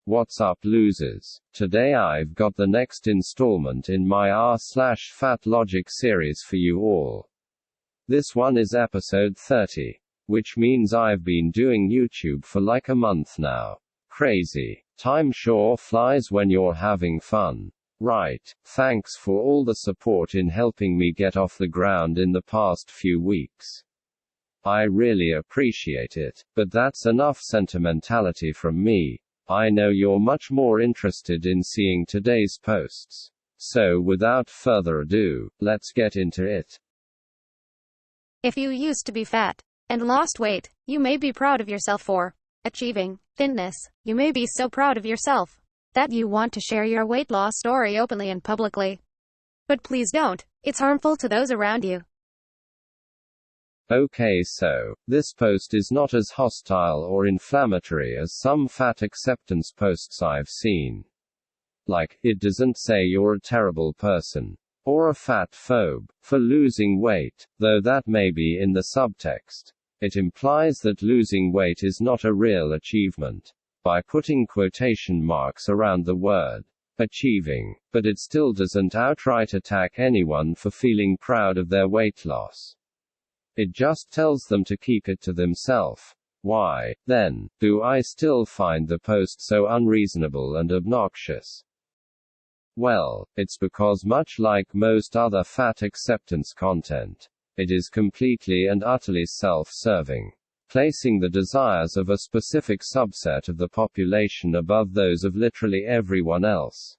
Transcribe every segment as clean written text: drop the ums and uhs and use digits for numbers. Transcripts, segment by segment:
What's up, losers? Today I've got the next installment in my r/fatlogic series for you all. This one is episode 30, which means I've been doing YouTube for like a month now. Crazy. Time sure flies when you're having fun. Right. Thanks for all the support in helping me get off the ground in the past few weeks. I really appreciate it, but that's enough sentimentality from me. I know you're much more interested in seeing today's posts. So without further ado, let's get into it. If you used to be fat and lost weight, you may be proud of yourself for achieving thinness. You may be so proud of yourself that you want to share your weight loss story openly and publicly. But please don't. It's harmful to those around you. Okay, so this post is not as hostile or inflammatory as some fat acceptance posts I've seen. Like, it doesn't say you're a terrible person or a fat phobe for losing weight, though that may be in the subtext. It implies that losing weight is not a real achievement, by putting quotation marks around the word achieving, but it still doesn't outright attack anyone for feeling proud of their weight loss. It just tells them to keep it to themselves. Why, then, do I still find the post so unreasonable and obnoxious? Well, it's because much like most other fat acceptance content, it is completely and utterly self-serving, placing the desires of a specific subset of the population above those of literally everyone else.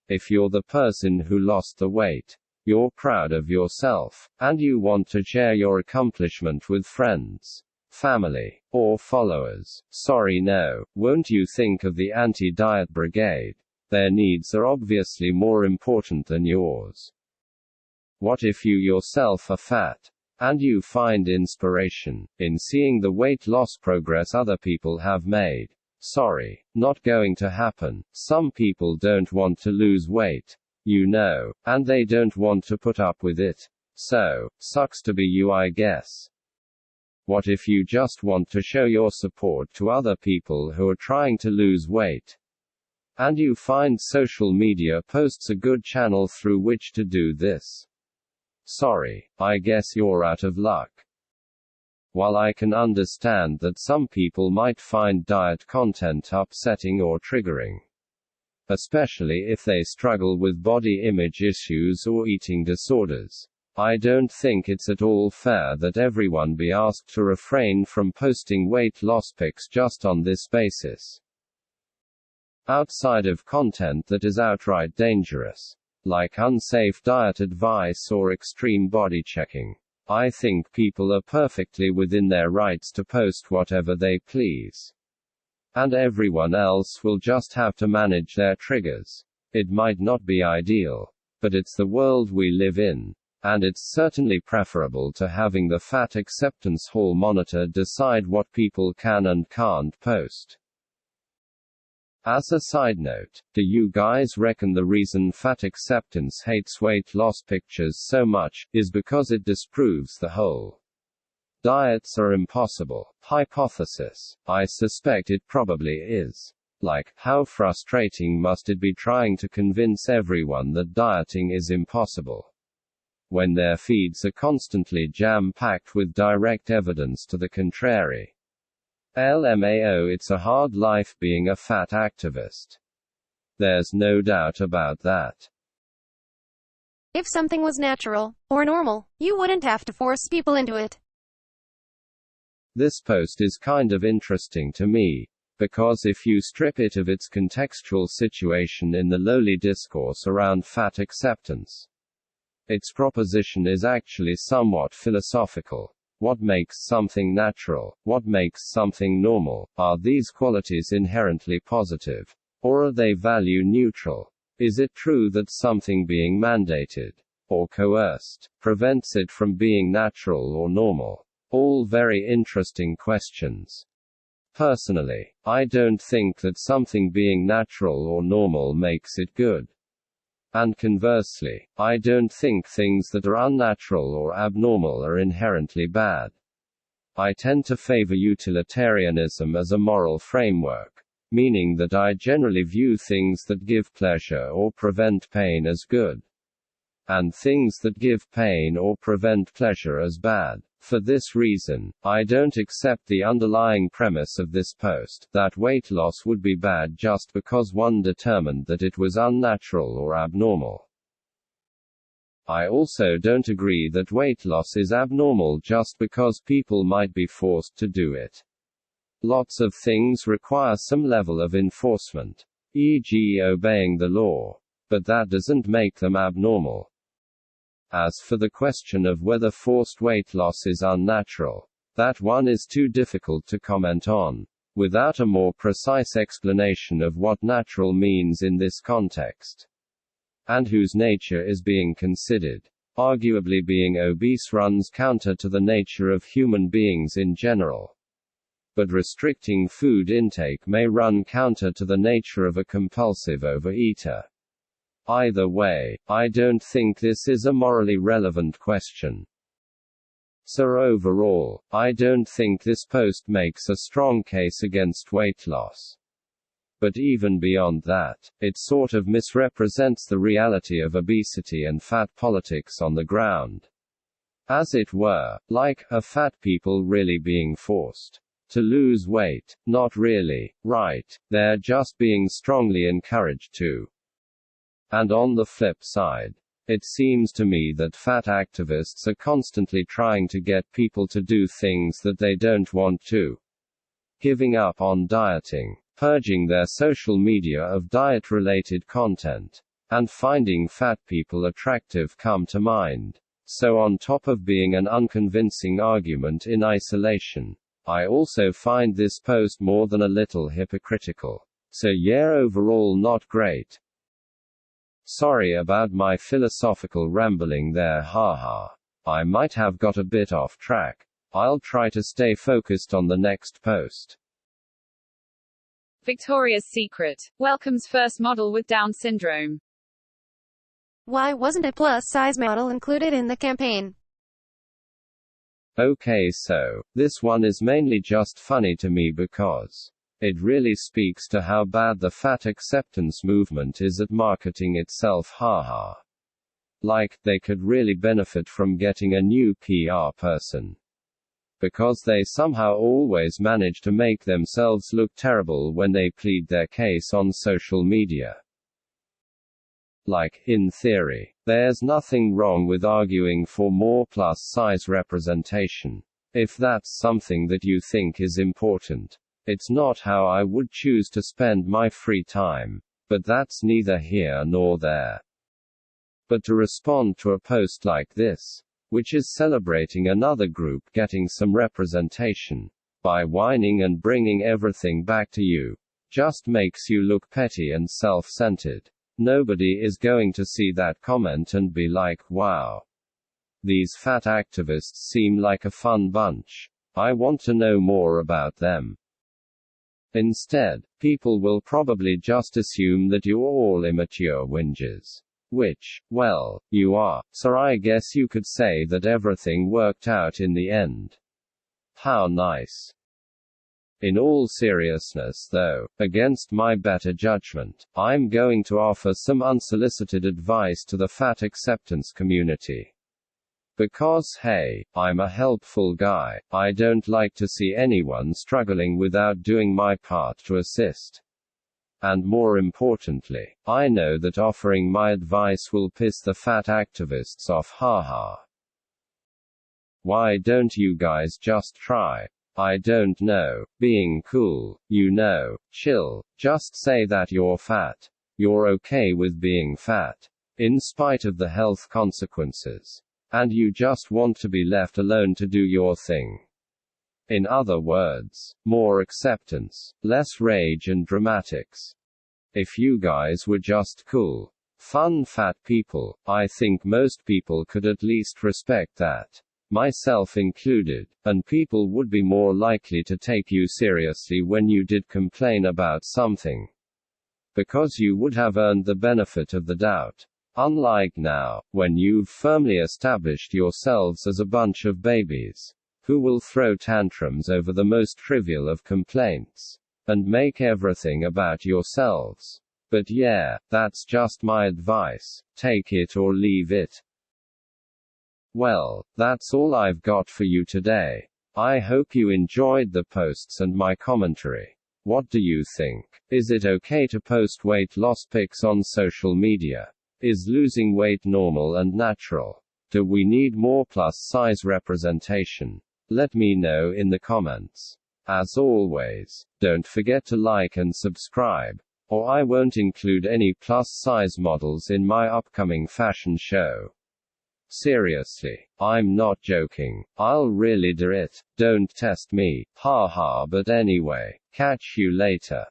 If you're the person who lost the weight, you're proud of yourself, and you want to share your accomplishment with friends, family, or followers. Sorry, no, won't you think of the anti-diet brigade? Their needs are obviously more important than yours. What if you yourself are fat, and you find inspiration in seeing the weight loss progress other people have made? Sorry, not going to happen. Some people don't want to lose weight, you know, and they don't want to put up with it. So, sucks to be you, I guess. What if you just want to show your support to other people who are trying to lose weight, and you find social media posts a good channel through which to do this? Sorry, I guess you're out of luck. While I can understand that some people might find diet content upsetting or triggering, especially if they struggle with body image issues or eating disorders, I don't think it's at all fair that everyone be asked to refrain from posting weight loss pics just on this basis. Outside of content that is outright dangerous, like unsafe diet advice or extreme body checking, I think people are perfectly within their rights to post whatever they please. And everyone else will just have to manage their triggers. It might not be ideal, but it's the world we live in, and it's certainly preferable to having the fat acceptance hall monitor decide what people can and can't post. As a side note, do you guys reckon the reason fat acceptance hates weight loss pictures so much is because it disproves the whole diets are impossible hypothesis? I suspect it probably is. Like, how frustrating must it be trying to convince everyone that dieting is impossible, when their feeds are constantly jam-packed with direct evidence to the contrary? LMAO, it's a hard life being a fat activist. There's no doubt about that. If something was natural or normal, you wouldn't have to force people into it. This post is kind of interesting to me, because if you strip it of its contextual situation in the lowly discourse around fat acceptance, its proposition is actually somewhat philosophical. What makes something natural? What makes something normal? Are these qualities inherently positive, or are they value neutral? Is it true that something being mandated or coerced prevents it from being natural or normal? All very interesting questions. Personally, I don't think that something being natural or normal makes it good. And conversely, I don't think things that are unnatural or abnormal are inherently bad. I tend to favor utilitarianism as a moral framework, meaning that I generally view things that give pleasure or prevent pain as good, and things that give pain or prevent pleasure as bad. For this reason, I don't accept the underlying premise of this post, that weight loss would be bad just because one determined that it was unnatural or abnormal. I also don't agree that weight loss is abnormal just because people might be forced to do it. Lots of things require some level of enforcement, e.g., obeying the law, but that doesn't make them abnormal. As for the question of whether forced weight loss is unnatural, that one is too difficult to comment on, without a more precise explanation of what natural means in this context, and whose nature is being considered. Arguably, being obese runs counter to the nature of human beings in general, but restricting food intake may run counter to the nature of a compulsive overeater. Either way, I don't think this is a morally relevant question. So overall, I don't think this post makes a strong case against weight loss. But even beyond that, it sort of misrepresents the reality of obesity and fat politics on the ground. As it were, like, are fat people really being forced to lose weight? Not really, right? They're just being strongly encouraged to. And on the flip side, it seems to me that fat activists are constantly trying to get people to do things that they don't want to. Giving up on dieting, purging their social media of diet-related content, and finding fat people attractive come to mind. So on top of being an unconvincing argument in isolation, I also find this post more than a little hypocritical. So yeah, overall not great. Sorry about my philosophical rambling there, haha. I might have got a bit off track. I'll try to stay focused on the next post. Victoria's Secret welcomes first model with Down syndrome. Why wasn't a plus-size model included in the campaign? Okay, so this one is mainly just funny to me because it really speaks to how bad the fat acceptance movement is at marketing itself, haha. Like, they could really benefit from getting a new PR person, because they somehow always manage to make themselves look terrible when they plead their case on social media. Like, in theory, there's nothing wrong with arguing for more plus-size representation, if that's something that you think is important. It's not how I would choose to spend my free time, but that's neither here nor there. But to respond to a post like this, which is celebrating another group getting some representation, by whining and bringing everything back to you, just makes you look petty and self-centered. Nobody is going to see that comment and be like, wow, these fat activists seem like a fun bunch. I want to know more about them. Instead, people will probably just assume that you're all immature whingers. Which, well, you are, so I guess you could say that everything worked out in the end. How nice. In all seriousness though, against my better judgment, I'm going to offer some unsolicited advice to the fat acceptance community. Because hey, I'm a helpful guy, I don't like to see anyone struggling without doing my part to assist. And more importantly, I know that offering my advice will piss the fat activists off, haha. Why don't you guys just try? I don't know, being cool, you know, chill, just say that you're fat. You're okay with being fat, in spite of the health consequences. And you just want to be left alone to do your thing. In other words, more acceptance, less rage and dramatics. If you guys were just cool, fun fat people, I think most people could at least respect that. Myself included, and people would be more likely to take you seriously when you did complain about something. Because you would have earned the benefit of the doubt. Unlike now, when you've firmly established yourselves as a bunch of babies, who will throw tantrums over the most trivial of complaints. and make everything about yourselves. But yeah, that's just my advice. Take it or leave it. Well, that's all I've got for you today. I hope you enjoyed the posts and my commentary. What do you think? Is it okay to post weight loss pics on social media? Is losing weight normal and natural? Do we need more plus-size representation? Let me know in the comments. As always, don't forget to like and subscribe, or I won't include any plus-size models in my upcoming fashion show. Seriously, I'm not joking. I'll really do it. Don't test me. Haha, but anyway, catch you later.